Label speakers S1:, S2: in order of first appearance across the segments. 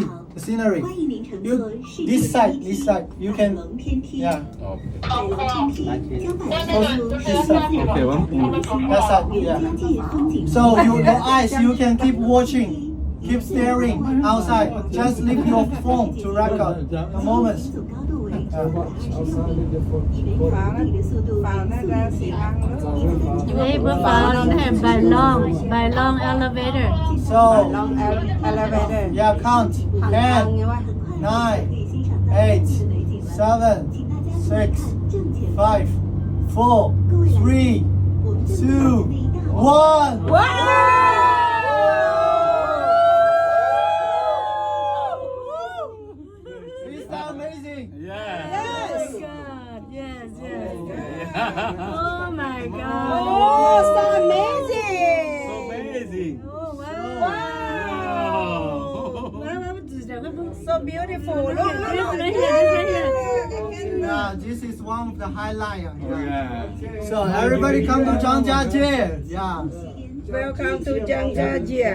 S1: the scenery. This side, you can, yeah. This side.
S2: Okay,
S1: That side, yeah. So your eyes, you can keep watching, keep staring outside. Just leave your phone to record the moments.
S3: Hey, bữa pháo don't have Bailong elevator.
S1: So,
S4: elevator.
S1: yeah, count. 10, 9, 8, 7, 6, 5, 4, 3, 2, 1. Is that amazing?
S3: Yes. God, yes. Oh my God.
S4: Oh, so amazing!
S2: Amazing.
S3: Oh wow.
S4: So beautiful. Look.
S1: Yeah, this is one of the highlights.
S2: Yeah.
S1: So everybody come to Zhangjiajie. Yeah.
S4: Welcome to Zhangjiajie.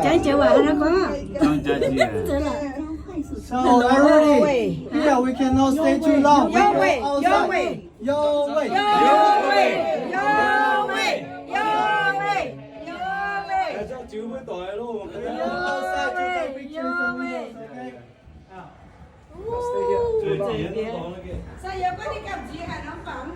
S3: Trái chịu à nó có.
S1: So everybody, here we cannot stay too long. We
S4: Your
S1: go
S4: way,
S1: outside.
S4: your way.
S1: Your way. Outside to take pictures and videos, okay?
S4: Sao giờ có đi cầm chị Hạnh